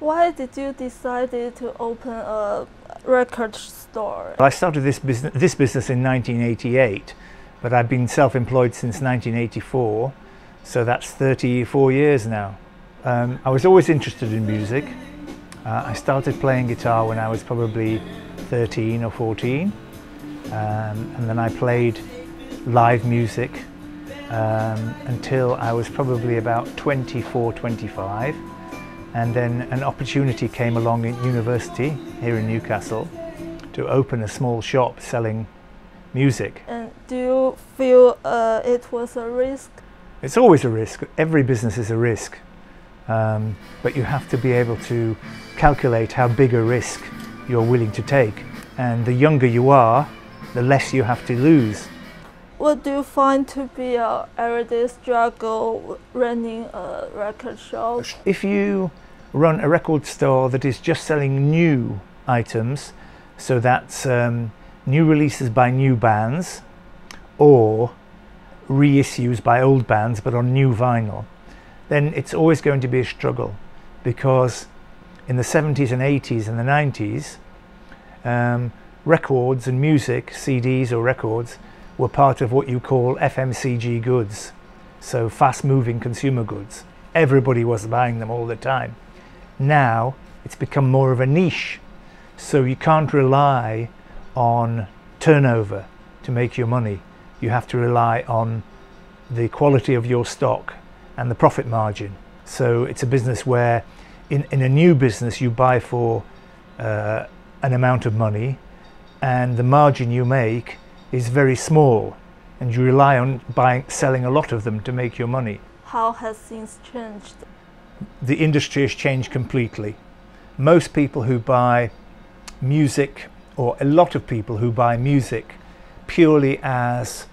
Why did you decide to open a record store? I started this business in 1988, but I've been self-employed since 1984, so that's 34 years now. I was always interested in music. I started playing guitar when I was probably 13 or 14, and then I played live music until I was probably about 24, 25. And then an opportunity came along at university here in Newcastle to open a small shop selling music. And do you feel it was a risk? It's always a risk. Every business is a risk. But you have to be able to calculate how big a risk you're willing to take. And the younger you are, the less you have to lose. What do you find to be an everyday struggle running a record shop? If you run a record store that is just selling new items, so that's new releases by new bands or reissues by old bands but on new vinyl, then it's always going to be a struggle, because in the 70s and 80s and the 90s, records and music, CDs or records, were part of what you call FMCG goods, so fast-moving consumer goods. Everybody was buying them all the time. Now it's become more of a niche, so you can't rely on turnover to make your money. You have to rely on the quality of your stock and the profit margin. So it's a business where in a new business you buy for an amount of money, and the margin you make is very small, and you rely on selling a lot of them to make your money. How has things changed? The industry has changed completely. Most people who buy music, or a lot of people who buy music purely as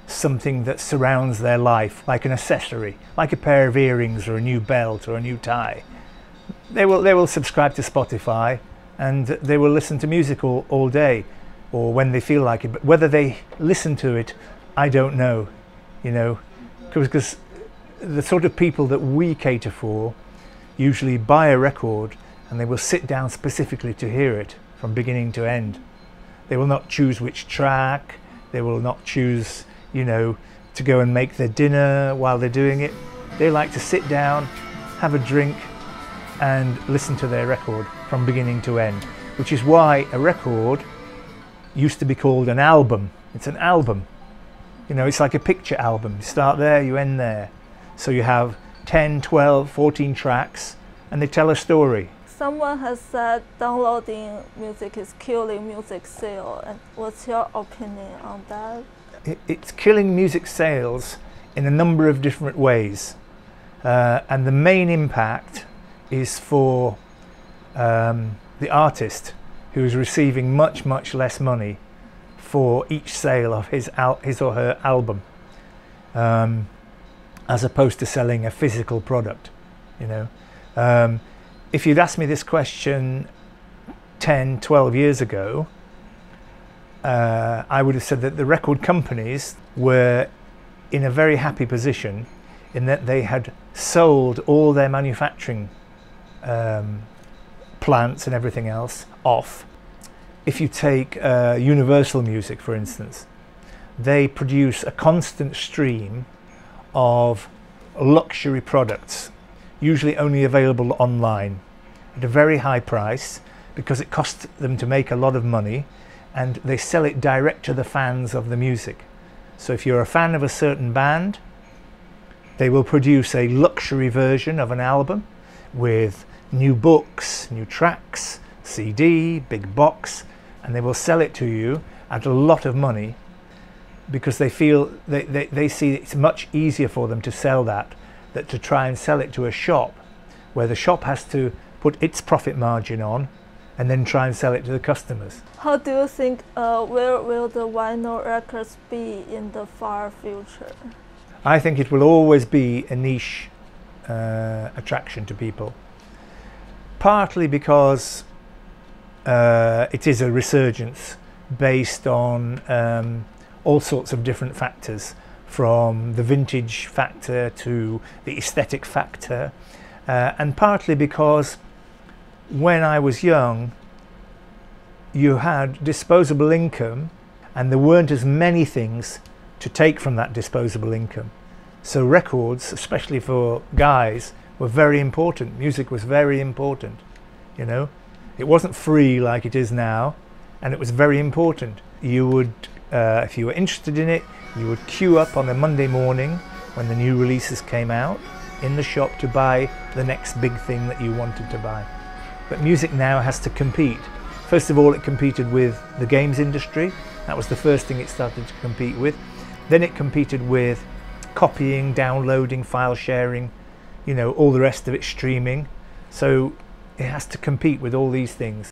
something that surrounds their life, like an accessory, like a pair of earrings or a new belt or a new tie, they will subscribe to Spotify and they will listen to music all day, or when they feel like it. But whether they listen to it, I don't know, you know, because the sort of people that we cater for usually buy a record and they will sit down specifically to hear it from beginning to end. They will not choose which track, they will not choose, you know, to go and make their dinner while they're doing it. They like to sit down, have a drink and listen to their record from beginning to end, which is why a record used to be called an album. It's an album. You know, it's like a picture album. You start there, you end there. So you have 10, 12, 14 tracks and they tell a story. Someone has said downloading music is killing music sale. And what's your opinion on that? It's killing music sales in a number of different ways. And the main impact is for the artist, who is receiving much, much less money for each sale of his or her album, as opposed to selling a physical product, you know. If you'd asked me this question 10, 12 years ago, I would have said that the record companies were in a very happy position in that they had sold all their manufacturing plants and everything else off. If you take Universal Music, for instance, they produce a constant stream of luxury products, usually only available online at a very high price, because it costs them to make a lot of money, and they sell it direct to the fans of the music. So if you're a fan of a certain band, they will produce a luxury version of an album with new books, new tracks, CD, big box, and they will sell it to you at a lot of money, because they feel they see it's much easier for them to sell that than to try and sell it to a shop, where the shop has to put its profit margin on and then try and sell it to the customers. How do you think, where will the vinyl records be in the far future? I think it will always be a niche attraction to people, partly because it is a resurgence based on all sorts of different factors, from the vintage factor to the aesthetic factor, and partly because when I was young, you had disposable income, and there weren't as many things to take from that disposable income. So records, especially for guys, were very important. Music was very important, you know. It wasn't free like it is now, and it was very important. You would, if you were interested in it, you would queue up on a Monday morning when the new releases came out in the shop to buy the next big thing that you wanted to buy. But music now has to compete. First of all, it competed with the games industry. That was the first thing it started to compete with. Then it competed with copying, downloading, file sharing, you know, all the rest of it, streaming. So it has to compete with all these things.